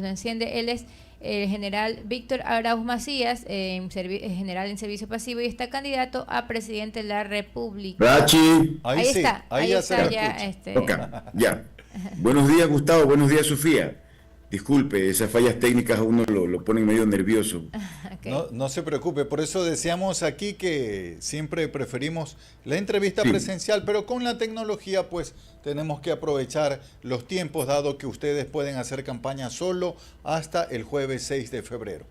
no enciende. Él es el general Víctor Arauz Macías, general en servicio pasivo, y está candidato a presidente de la República. Rachi. Ahí sí, está, ahí ya se ya. Okay, ya. Buenos días, Gustavo. Buenos días, Sofía. Disculpe, esas fallas técnicas a uno lo ponen medio nervioso. Okay. No se preocupe, por eso decíamos aquí que siempre preferimos la entrevista presencial, pero con la tecnología pues tenemos que aprovechar los tiempos, dado que ustedes pueden hacer campaña solo hasta el jueves 6 de febrero.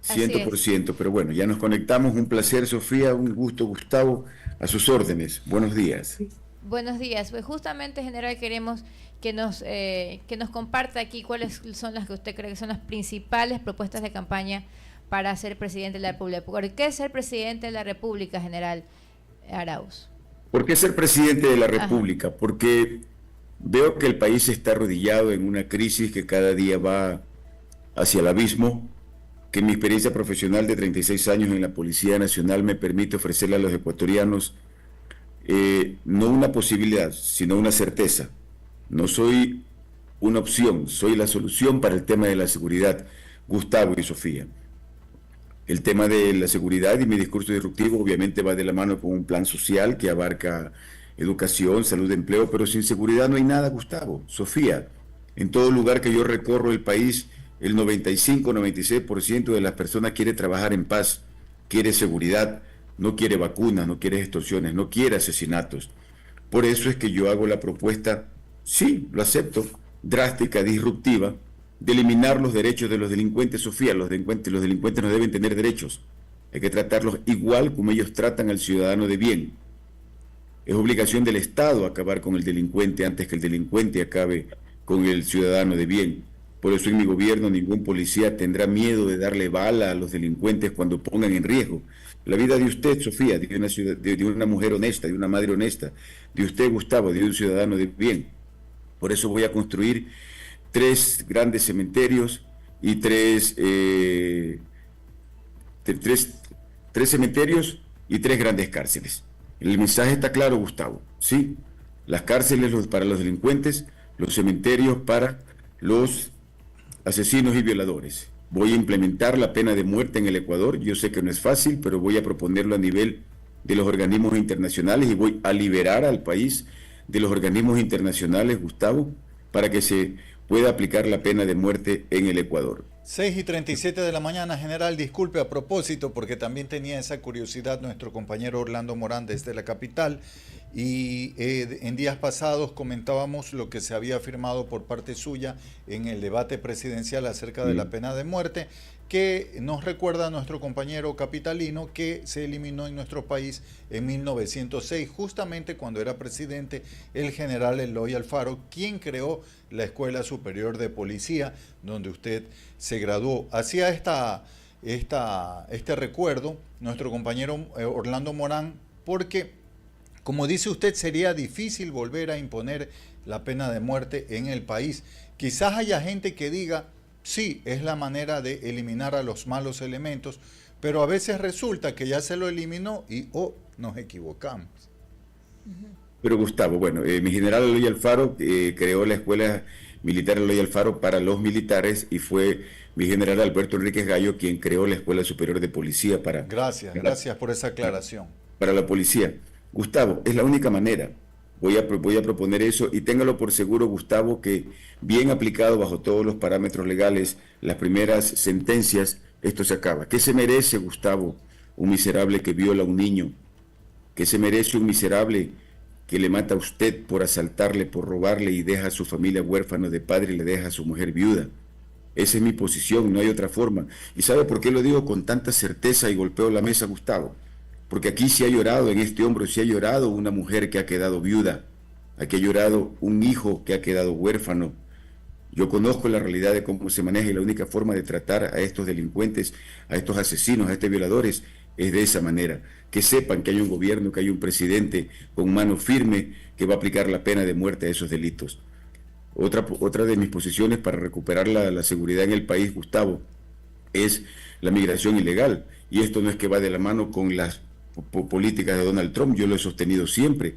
100%, pero bueno, ya nos conectamos. Un placer, Sofía, un gusto, Gustavo, a sus órdenes. Buenos días. Buenos días. Pues justamente, general, queremos que nos comparta aquí cuáles son las que usted cree que son las principales propuestas de campaña para ser presidente de la República. ¿Por qué ser presidente de la República, general Arauz? ¿Por qué ser presidente de la República? Porque veo que el país está arrodillado en una crisis que cada día va hacia el abismo, que mi experiencia profesional de 36 años en la Policía Nacional me permite ofrecerle a los ecuatorianos no una posibilidad, sino una certeza. No soy una opción, soy la solución para el tema de la seguridad, Gustavo y Sofía. El tema de la seguridad y mi discurso disruptivo obviamente va de la mano con un plan social que abarca educación, salud, empleo, pero sin seguridad no hay nada, Gustavo. Sofía, en todo lugar que yo recorro el país, el 95-96% de las personas quiere trabajar en paz, quiere seguridad, no quiere vacunas, no quiere extorsiones, no quiere asesinatos. Por eso es que yo hago la propuesta, sí, lo acepto, drástica, disruptiva, de eliminar los derechos de los delincuentes. Sofía, los delincuentes no deben tener derechos. Hay que tratarlos igual como ellos tratan al ciudadano de bien. Es obligación del Estado acabar con el delincuente antes que el delincuente acabe con el ciudadano de bien. Por eso en mi gobierno ningún policía tendrá miedo de darle bala a los delincuentes cuando pongan en riesgo la vida de usted, Sofía, de una mujer honesta, de una madre honesta, de usted, Gustavo, de un ciudadano de bien. Por eso voy a construir 3 grandes cementerios y 3 cementerios y 3 grandes cárceles. El mensaje está claro, Gustavo. Sí, las cárceles para los delincuentes, los cementerios para los asesinos y violadores. Voy a implementar la pena de muerte en el Ecuador. Yo sé que no es fácil, pero voy a proponerlo a nivel de los organismos internacionales y voy a liberar al país de los organismos internacionales, Gustavo, para que se pueda aplicar la pena de muerte en el Ecuador. 6:37 de la mañana, general, disculpe a propósito, porque también tenía esa curiosidad nuestro compañero Orlando Morán desde la capital, y en días pasados comentábamos lo que se había afirmado por parte suya en el debate presidencial acerca de la pena de muerte, que nos recuerda a nuestro compañero capitalino que se eliminó en nuestro país en 1906, justamente cuando era presidente el general Eloy Alfaro, quien creó la Escuela Superior de Policía, donde usted se graduó. Hacía este recuerdo nuestro compañero Orlando Morán, porque, como dice usted, sería difícil volver a imponer la pena de muerte en el país. Quizás haya gente que diga, sí, es la manera de eliminar a los malos elementos, pero a veces resulta que ya se lo eliminó y nos equivocamos. Pero Gustavo, bueno, mi general Eloy Alfaro creó la Escuela Militar Eloy Alfaro para los militares y fue mi general Alberto Enríquez Gallo quien creó la Escuela Superior de Policía para... Gracias por esa aclaración. Para la policía. Gustavo, es la única manera. Voy a proponer eso y téngalo por seguro, Gustavo, que bien aplicado bajo todos los parámetros legales, las primeras sentencias, esto se acaba. ¿Qué se merece, Gustavo, un miserable que viola a un niño? ¿Qué se merece un miserable que le mata a usted por asaltarle, por robarle y deja a su familia huérfano de padre y le deja a su mujer viuda? Esa es mi posición, no hay otra forma. ¿Y sabe por qué lo digo con tanta certeza y golpeo la mesa, Gustavo? Porque aquí sí ha llorado, en este hombro sí ha llorado una mujer que ha quedado viuda, aquí ha llorado un hijo que ha quedado huérfano. Yo conozco la realidad de cómo se maneja y la única forma de tratar a estos delincuentes, a estos asesinos, a estos violadores, es de esa manera. Que sepan que hay un gobierno, que hay un presidente con mano firme que va a aplicar la pena de muerte a esos delitos. Otra de mis posiciones para recuperar la seguridad en el país, Gustavo, es la migración ilegal. Y esto no es que va de la mano con las políticas de Donald Trump, yo lo he sostenido siempre.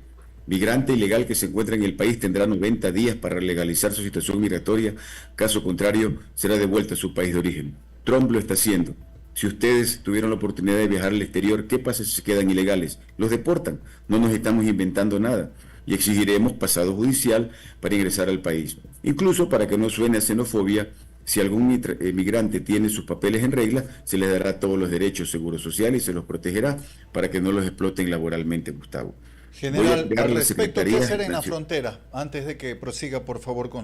Migrante ilegal que se encuentra en el país tendrá 90 días para legalizar su situación migratoria, caso contrario será devuelto a su país de origen. Trump lo está haciendo. Si ustedes tuvieron la oportunidad de viajar al exterior, ¿qué pasa si se quedan ilegales? Los deportan, no nos estamos inventando nada y exigiremos pasado judicial para ingresar al país. Incluso para que no suene a xenofobia, si algún migrante tiene sus papeles en regla, se les dará todos los derechos, seguro social y se los protegerá para que no los exploten laboralmente, Gustavo. General, al respecto, ¿qué hacer en la frontera? Antes de que prosiga, por favor, con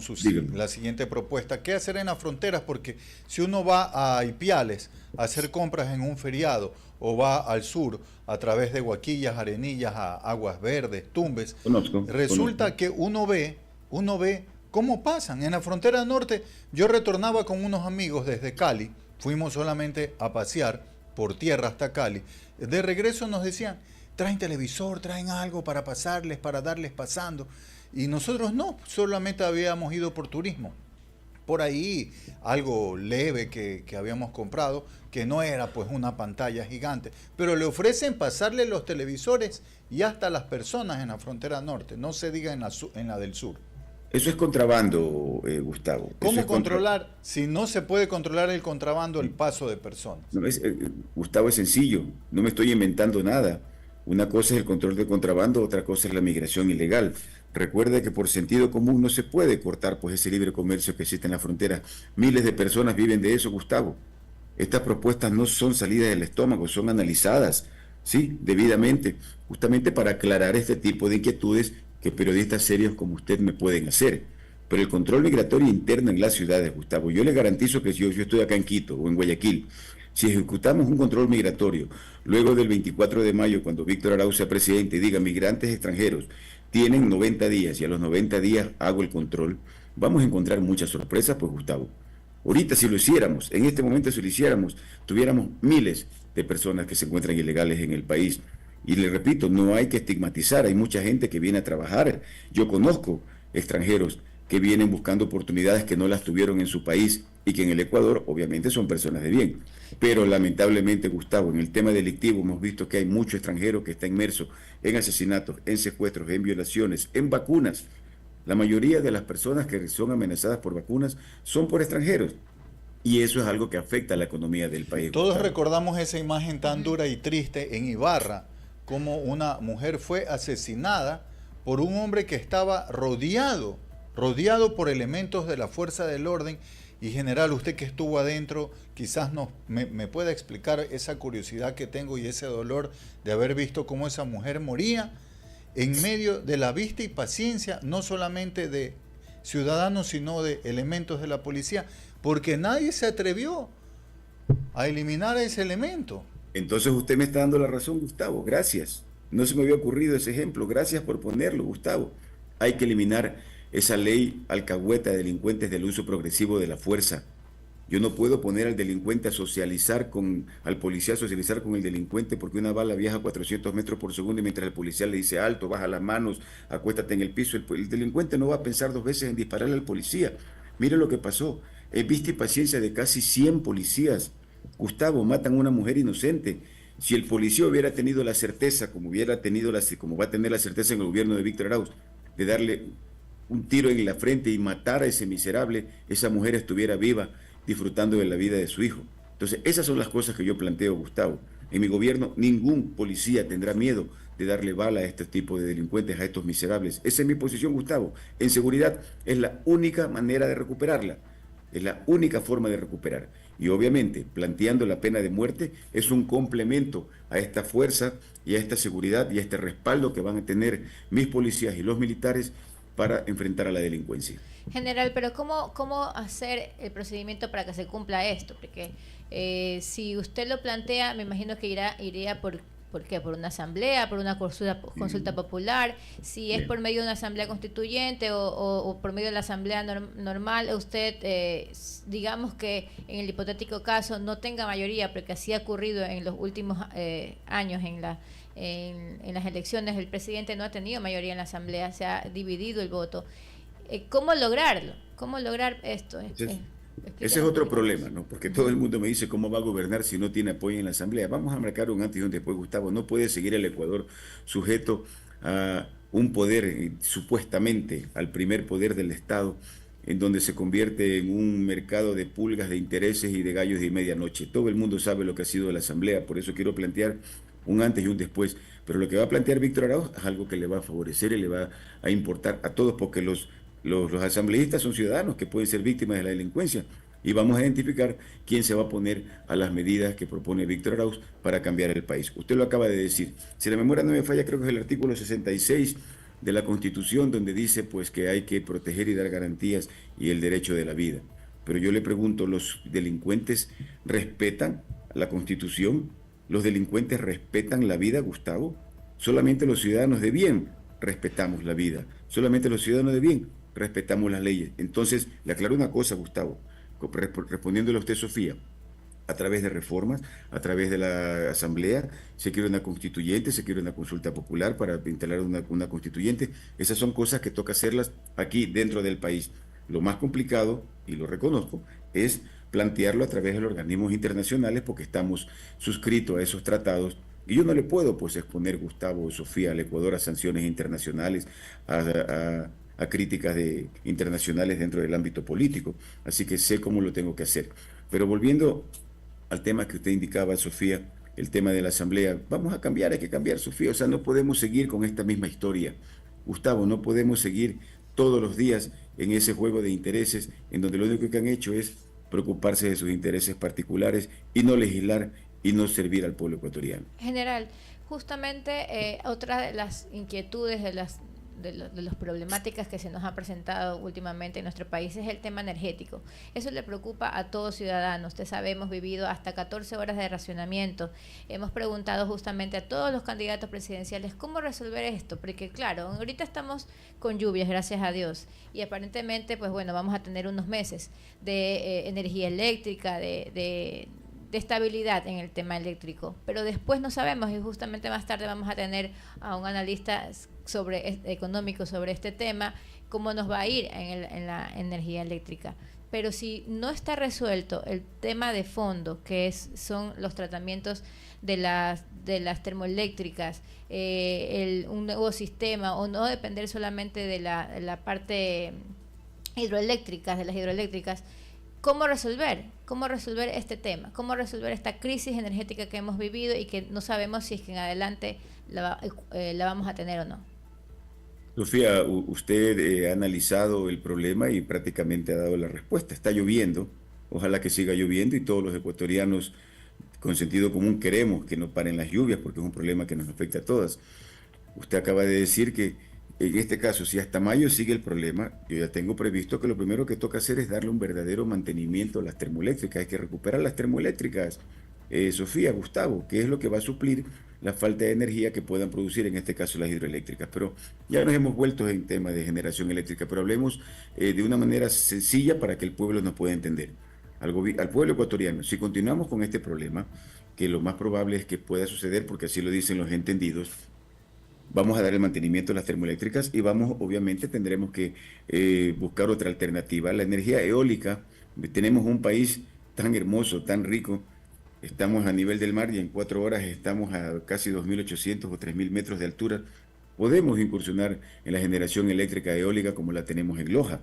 la siguiente propuesta. ¿Qué hacer en las fronteras? Porque si uno va a Ipiales a hacer compras en un feriado o va al sur a través de Huaquillas, Arenillas, a Aguas Verdes, Tumbes, resulta que uno ve cómo pasan. En la frontera norte, yo retornaba con unos amigos desde Cali, fuimos solamente a pasear por tierra hasta Cali. De regreso nos decían, traen televisor, traen algo para pasarles, para darles pasando. Y nosotros no, solamente habíamos ido por turismo. Por ahí algo leve que habíamos comprado, que no era pues una pantalla gigante, pero le ofrecen pasarle los televisores y hasta las personas en la frontera norte, no se diga en la del sur. Eso es contrabando, Gustavo. ¿Cómo controlar, si no se puede controlar el contrabando, el paso de personas? No, Gustavo, es sencillo, no me estoy inventando nada. Una cosa es el control de contrabando, otra cosa es la migración ilegal. Recuerda que por sentido común no se puede cortar pues ese libre comercio que existe en la frontera. Miles de personas viven de eso, Gustavo. Estas propuestas no son salidas del estómago, son analizadas, sí, debidamente, justamente para aclarar este tipo de inquietudes que periodistas serios como usted me pueden hacer. Pero el control migratorio interno en las ciudades, Gustavo, yo le garantizo que si yo estoy acá en Quito o en Guayaquil, si ejecutamos un control migratorio luego del 24 de mayo, cuando Víctor Arauz sea presidente y diga migrantes extranjeros tienen 90 días y a los 90 días hago el control, vamos a encontrar muchas sorpresas, pues, Gustavo. Ahorita si lo hiciéramos, en este momento si lo hiciéramos, tuviéramos miles de personas que se encuentran ilegales en el país. Y le repito, no hay que estigmatizar, hay mucha gente que viene a trabajar. Yo conozco extranjeros que vienen buscando oportunidades que no las tuvieron en su país y que en el Ecuador obviamente son personas de bien. Pero lamentablemente, Gustavo, en el tema delictivo hemos visto que hay mucho extranjero que está inmerso en asesinatos, en secuestros, en violaciones, en vacunas. La mayoría de las personas que son amenazadas por vacunas son por extranjeros. Y eso es algo que afecta a la economía del país. Todos Gustavo. Recordamos esa imagen tan dura y triste en Ibarra, como una mujer fue asesinada por un hombre que estaba rodeado por elementos de la fuerza del orden. Y general, usted que estuvo adentro, quizás me pueda explicar esa curiosidad que tengo y ese dolor de haber visto cómo esa mujer moría en medio de la vista y paciencia, no solamente de ciudadanos, sino de elementos de la policía, porque nadie se atrevió a eliminar ese elemento. Entonces usted me está dando la razón, Gustavo, gracias. No se me había ocurrido ese ejemplo, gracias por ponerlo, Gustavo. Hay que eliminar esa ley alcahueta de delincuentes del uso progresivo de la fuerza. Yo no puedo poner al delincuente al policía a socializar con el delincuente porque una bala viaja a 400 metros por segundo y mientras el policía le dice alto, baja las manos, acuéstate en el piso, el delincuente no va a pensar dos veces en dispararle al policía. Mire lo que pasó, vista y paciencia de casi 100 policías. Gustavo, matan a una mujer inocente. Si el policía hubiera tenido la certeza, como va a tener la certeza en el gobierno de Víctor Arauz, de darle un tiro en la frente y matar a ese miserable, esa mujer estuviera viva disfrutando de la vida de su hijo. Entonces, esas son las cosas que yo planteo, Gustavo. En mi gobierno, ningún policía tendrá miedo de darle bala a este tipo de delincuentes, a estos miserables. Esa es mi posición, Gustavo. En seguridad es la única manera de recuperarla. Es la única forma de recuperar. Y obviamente, planteando la pena de muerte es un complemento a esta fuerza y a esta seguridad y a este respaldo que van a tener mis policías y los militares para enfrentar a la delincuencia. General, pero ¿cómo hacer el procedimiento para que se cumpla esto? Porque si usted lo plantea, me imagino que iría por qué, por una asamblea, por una consulta popular, si es por medio de una asamblea constituyente o por medio de la asamblea normal, usted, digamos que en el hipotético caso no tenga mayoría, porque así ha ocurrido en los últimos años en las elecciones, el presidente no ha tenido mayoría en la asamblea, se ha dividido el voto. ¿Cómo lograrlo? ¿Cómo lograr esto? Ese es otro problema, ¿no? Porque todo el mundo me dice cómo va a gobernar si no tiene apoyo en la asamblea. Vamos a marcar un antes y un después, Gustavo. No puede seguir el Ecuador sujeto a un poder supuestamente al primer poder del Estado, en donde se convierte en un mercado de pulgas, de intereses y de gallos de medianoche. Todo el mundo sabe lo que ha sido la Asamblea, por eso quiero plantear un antes y un después. Pero lo que va a plantear Víctor Arauz es algo que le va a favorecer y le va a importar a todos, porque los asambleístas son ciudadanos que pueden ser víctimas de la delincuencia. Y vamos a identificar quién se va a poner a las medidas que propone Víctor Arauz para cambiar el país. Usted lo acaba de decir. Si la memoria no me falla, creo que es el artículo 66 de la Constitución, donde dice pues que hay que proteger y dar garantías y el derecho de la vida. Pero yo le pregunto, ¿los delincuentes respetan la Constitución? ¿Los delincuentes respetan la vida, Gustavo? Solamente los ciudadanos de bien respetamos la vida. Solamente los ciudadanos de bien respetamos las leyes. Entonces, le aclaro una cosa, Gustavo, respondiéndole a usted, Sofía. A través de reformas, a través de la Asamblea, se quiere una constituyente, se quiere una consulta popular para instalar una constituyente. Esas son cosas que toca hacerlas aquí dentro del país. Lo más complicado, y lo reconozco, es plantearlo a través de los organismos internacionales, porque estamos suscritos a esos tratados. Y yo no le puedo pues exponer, Gustavo o Sofía, al Ecuador a sanciones internacionales, a críticas internacionales dentro del ámbito político. Así que sé cómo lo tengo que hacer. Pero volviendo al tema que usted indicaba, Sofía, el tema de la Asamblea, vamos a cambiar, hay que cambiar, Sofía. O sea, no podemos seguir con esta misma historia. Gustavo, no podemos seguir todos los días en ese juego de intereses en donde lo único que han hecho es preocuparse de sus intereses particulares y no legislar y no servir al pueblo ecuatoriano. General, justamente otra de las inquietudes de las problemáticas que se nos ha presentado últimamente en nuestro país es el tema energético. Eso le preocupa a todos ciudadanos. Usted sabe, hemos vivido hasta 14 horas de racionamiento. Hemos preguntado justamente a todos los candidatos presidenciales cómo resolver esto, porque claro, ahorita estamos con lluvias, gracias a Dios, y aparentemente, pues bueno, vamos a tener unos meses de energía eléctrica, de estabilidad en el tema eléctrico, pero después no sabemos, y justamente más tarde vamos a tener a un analista económico sobre este tema, cómo nos va a ir en la energía eléctrica. Pero si no está resuelto el tema de fondo, que son los tratamientos de las termoeléctricas, un nuevo sistema, o no depender solamente de la parte hidroeléctrica, de las hidroeléctricas, ¿cómo resolver este tema? ¿Cómo resolver esta crisis energética que hemos vivido y que no sabemos si es que en adelante la vamos a tener o no? Sofía, usted ha analizado el problema y prácticamente ha dado la respuesta. Está lloviendo, ojalá que siga lloviendo y todos los ecuatorianos con sentido común queremos que no paren las lluvias porque es un problema que nos afecta a todas. Usted acaba de decir que en este caso, si hasta mayo sigue el problema, yo ya tengo previsto que lo primero que toca hacer es darle un verdadero mantenimiento a las termoeléctricas. Hay que recuperar las termoeléctricas, Sofía, Gustavo, que es lo que va a suplir la falta de energía que puedan producir, en este caso, las hidroeléctricas. Pero ya nos hemos vuelto en tema de generación eléctrica, pero hablemos de una manera sencilla para que el pueblo nos pueda entender. Al pueblo ecuatoriano, si continuamos con este problema, que lo más probable es que pueda suceder, porque así lo dicen los entendidos, vamos a dar el mantenimiento a las termoeléctricas y obviamente tendremos que buscar otra alternativa. La energía eólica, tenemos un país tan hermoso, tan rico, estamos a nivel del mar y en 4 horas estamos a casi 2.800 o 3.000 metros de altura. Podemos incursionar en la generación eléctrica eólica como la tenemos en Loja.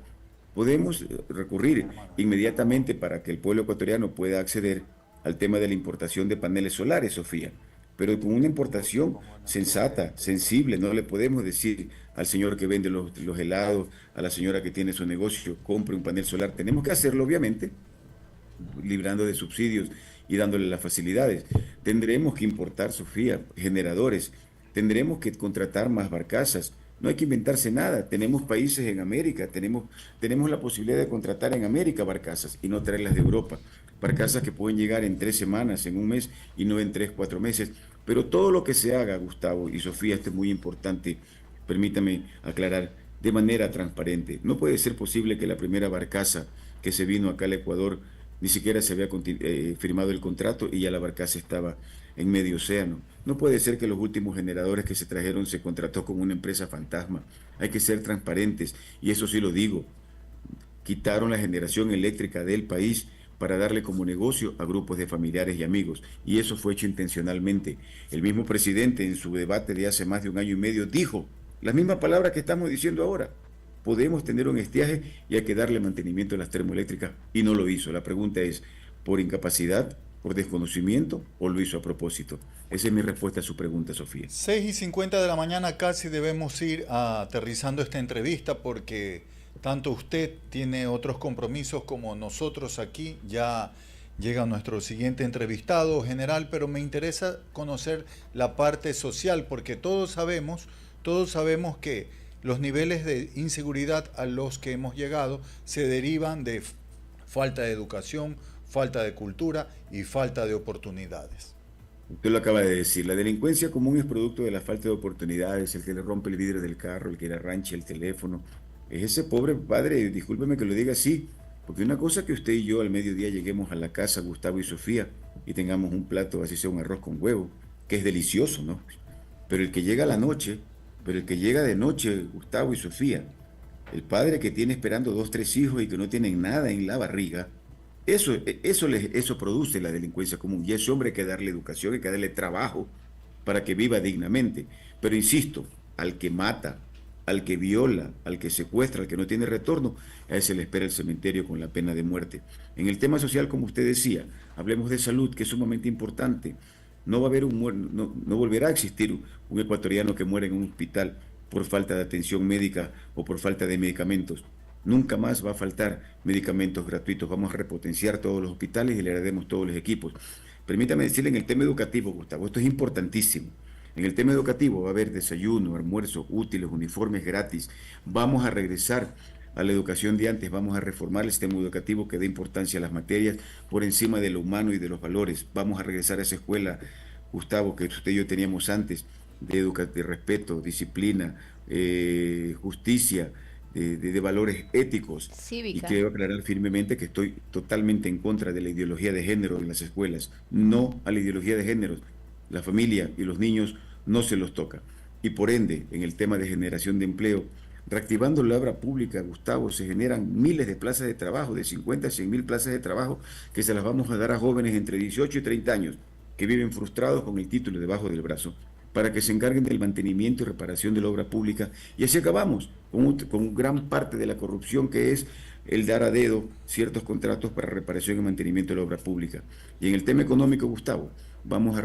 Podemos recurrir inmediatamente para que el pueblo ecuatoriano pueda acceder al tema de la importación de paneles solares, Sofía. Pero con una importación sensata, sensible. No le podemos decir al señor que vende los helados, a la señora que tiene su negocio, compre un panel solar. Tenemos que hacerlo, obviamente, librando de subsidios y dándole las facilidades. Tendremos que importar, Sofía, generadores. Tendremos que contratar más barcazas. No hay que inventarse nada. Tenemos países en América, tenemos la posibilidad de contratar en América barcazas y no traerlas de Europa. Barcazas que pueden llegar en 3 semanas, en un mes y no en 3, 4 meses. Pero todo lo que se haga, Gustavo y Sofía, esto es muy importante, permítame aclarar, de manera transparente. No puede ser posible que la primera barcaza que se vino acá al Ecuador ni siquiera se había firmado el contrato y ya la barcaza estaba en medio océano. No puede ser que los últimos generadores que se trajeron se contrató con una empresa fantasma. Hay que ser transparentes y eso sí lo digo. Quitaron la generación eléctrica del país para darle como negocio a grupos de familiares y amigos, y eso fue hecho intencionalmente. El mismo presidente en su debate de hace más de 1 año y medio dijo Las mismas palabras que estamos diciendo ahora. Podemos tener un estiaje y hay que darle mantenimiento a las termoeléctricas y no lo hizo. La pregunta es, ¿por incapacidad, por desconocimiento o lo hizo a propósito? Esa es mi respuesta a su pregunta, Sofía. 6:50 de la mañana casi debemos ir aterrizando esta entrevista porque tanto usted tiene otros compromisos como nosotros aquí. Ya llega nuestro siguiente entrevistado, general, pero me interesa conocer la parte social porque todos sabemos que los niveles de inseguridad a los que hemos llegado se derivan de falta de educación, falta de cultura y falta de oportunidades. Usted lo acaba de decir, la delincuencia común es producto de la falta de oportunidades, el que le rompe el vidrio del carro, el que le arrancha el teléfono. Es ese pobre padre, discúlpeme que lo diga así, porque una cosa que usted y yo al mediodía lleguemos a la casa, Gustavo y Sofía, y tengamos un plato, así sea un arroz con huevo, que es delicioso, ¿no? Pero el que llega a la noche, pero el que llega de noche, Gustavo y Sofía, el padre que tiene esperando 2, 3 hijos y que no tienen nada en la barriga, eso produce la delincuencia común. Y a ese hombre hay que darle educación, hay que darle trabajo para que viva dignamente. Pero insisto, al que mata, al que viola, al que secuestra, al que no tiene retorno, a ese le espera el cementerio con la pena de muerte. En el tema social, como usted decía, hablemos de salud, que es sumamente importante. No va a haber no volverá a existir un ecuatoriano que muera en un hospital por falta de atención médica o por falta de medicamentos. Nunca más va a faltar medicamentos gratuitos. Vamos a repotenciar todos los hospitales y le daremos todos los equipos. Permítame decirle en el tema educativo, Gustavo, esto es importantísimo. En el tema educativo va a haber desayuno, almuerzo, útiles, uniformes gratis. Vamos a regresar a la educación de antes, vamos a reformar el sistema educativo que dé importancia a las materias por encima de lo humano y de los valores. Vamos a regresar a esa escuela, Gustavo, que usted y yo teníamos antes, de respeto, disciplina, justicia, de valores éticos. Cívica. Y quiero aclarar firmemente que estoy totalmente en contra de la ideología de género en las escuelas. No a la ideología de género. La familia y los niños no se los toca. Y por ende, en el tema de generación de empleo, reactivando la obra pública, Gustavo, se generan miles de plazas de trabajo, de 50 a 100 mil plazas de trabajo, que se las vamos a dar a jóvenes entre 18 y 30 años, que viven frustrados con el título debajo del brazo, para que se encarguen del mantenimiento y reparación de la obra pública. Y así acabamos con gran parte de la corrupción que es el dar a dedo ciertos contratos para reparación y mantenimiento de la obra pública. Y en el tema económico, Gustavo, vamos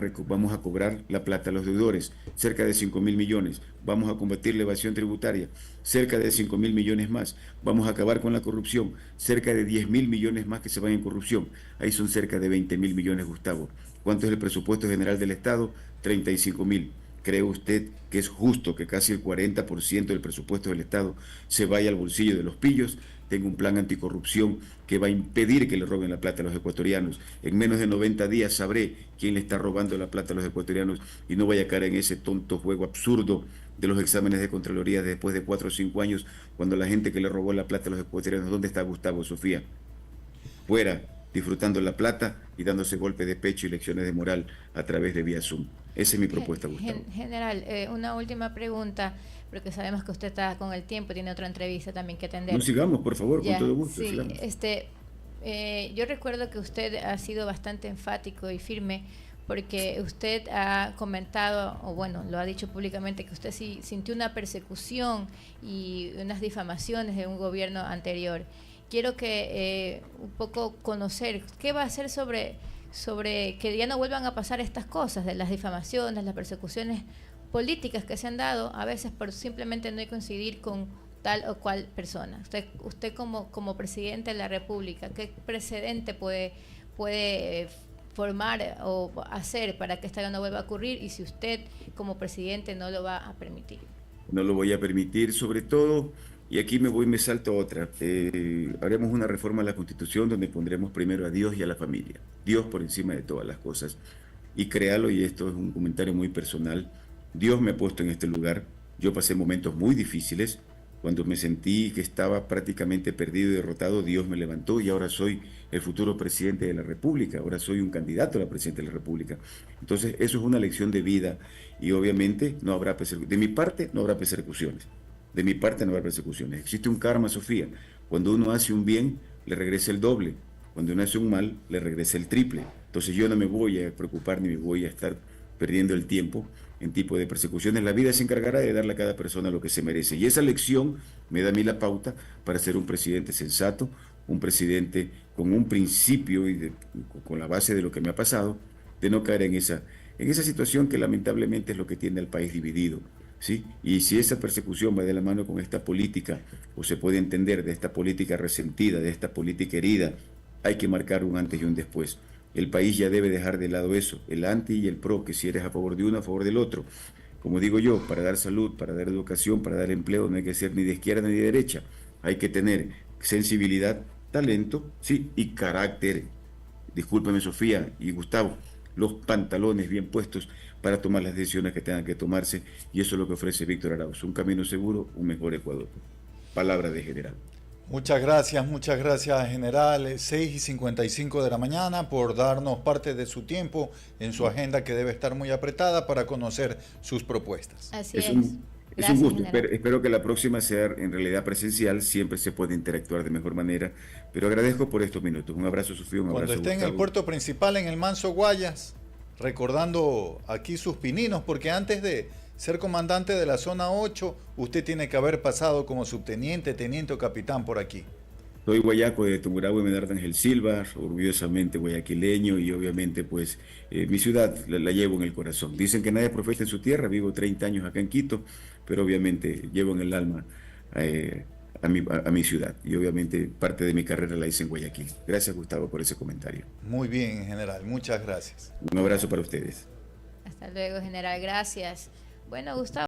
a cobrar la plata a los deudores, cerca de 5.000 millones. Vamos a combatir la evasión tributaria, cerca de 5.000 millones más. Vamos a acabar con la corrupción, cerca de 10.000 millones más que se van en corrupción. Ahí son cerca de 20.000 millones, Gustavo. ¿Cuánto es el presupuesto general del Estado? 35.000. ¿Cree usted que es justo que casi el 40% del presupuesto del Estado se vaya al bolsillo de los pillos? Tengo un plan anticorrupción que va a impedir que le roben la plata a los ecuatorianos. En menos de 90 días sabré quién le está robando la plata a los ecuatorianos y no vaya a caer en ese tonto juego absurdo de los exámenes de Contraloría después de 4 o 5 años, cuando la gente que le robó la plata a los ecuatorianos, ¿dónde está Gustavo, Sofía? Fuera, disfrutando la plata y dándose golpes de pecho y lecciones de moral a través de vía Zoom. Esa es mi propuesta, Gustavo. General, una última pregunta, porque sabemos que usted está con el tiempo, tiene otra entrevista también que atender. No, sigamos, por favor, ya, con todo gusto. Sí, yo recuerdo que usted ha sido bastante enfático y firme, porque usted ha comentado, o bueno, lo ha dicho públicamente, que usted sí sintió una persecución y unas difamaciones de un gobierno anterior. Quiero que un poco conocer qué va a hacer sobre que ya no vuelvan a pasar estas cosas, de las difamaciones, las persecuciones políticas que se han dado, a veces por simplemente no coincidir con tal o cual persona. Usted como presidente de la República, ¿qué precedente puede formar o hacer para que esto no vuelva a ocurrir? Y si usted como presidente no lo va a permitir. No lo voy a permitir, sobre todo, y aquí me salto otra. Haremos una reforma a la Constitución donde pondremos primero a Dios y a la familia. Dios por encima de todas las cosas. Y créalo, y esto es un comentario muy personal, Dios me ha puesto en este lugar. Yo pasé momentos muy difíciles. Cuando me sentí que estaba prácticamente perdido y derrotado, Dios me levantó y ahora soy el futuro presidente de la República. Ahora soy un candidato a la presidencia de la República. Entonces, eso es una lección de vida y obviamente no habrá persecuciones. De mi parte, no habrá persecuciones. De mi parte, no habrá persecuciones. Existe un karma, Sofía. Cuando uno hace un bien, le regresa el doble. Cuando uno hace un mal, le regresa el triple. Entonces, yo no me voy a preocupar ni me voy a estar perdiendo el tiempo en tipo de persecuciones. La vida se encargará de darle a cada persona lo que se merece. Y esa lección me da a mí la pauta para ser un presidente sensato, un presidente con un principio y con la base de lo que me ha pasado, de no caer en esa situación que lamentablemente es lo que tiene al país dividido. ¿Sí? Y si esa persecución va de la mano con esta política, o se puede entender de esta política resentida, de esta política herida, hay que marcar un antes y un después. El país ya debe dejar de lado eso, el anti y el pro, que si eres a favor de uno, a favor del otro. Como digo yo, para dar salud, para dar educación, para dar empleo, no hay que ser ni de izquierda ni de derecha. Hay que tener sensibilidad, talento, sí, y carácter. Discúlpeme, Sofía y Gustavo, los pantalones bien puestos para tomar las decisiones que tengan que tomarse, y eso es lo que ofrece Víctor Arauz, un camino seguro, un mejor Ecuador. Palabra de general. Muchas gracias, general. 6:55 de la mañana por darnos parte de su tiempo en su agenda, que debe estar muy apretada, para conocer sus propuestas. Así es. Es un gusto. Espero que la próxima sea en realidad presencial. Siempre se puede interactuar de mejor manera, pero agradezco por estos minutos. Un abrazo, Sofía. Un abrazo, Cuando esté Gustavo. en el puerto principal, en el Manso Guayas, recordando aquí sus pininos, porque antes de ser comandante de la zona 8, usted tiene que haber pasado como subteniente, teniente o capitán por aquí. Soy guayaco de Tungurahua, Medardo Ángel Silva, orgullosamente guayaquileño, y obviamente pues mi ciudad la llevo en el corazón. Dicen que nadie es profeta en su tierra, vivo 30 años acá en Quito, pero obviamente llevo en el alma a mi ciudad, y obviamente parte de mi carrera la hice en Guayaquil. Gracias, Gustavo, por ese comentario. Muy bien, general, muchas gracias. Un abrazo para ustedes. Hasta luego, general, gracias. Bueno, Gustavo.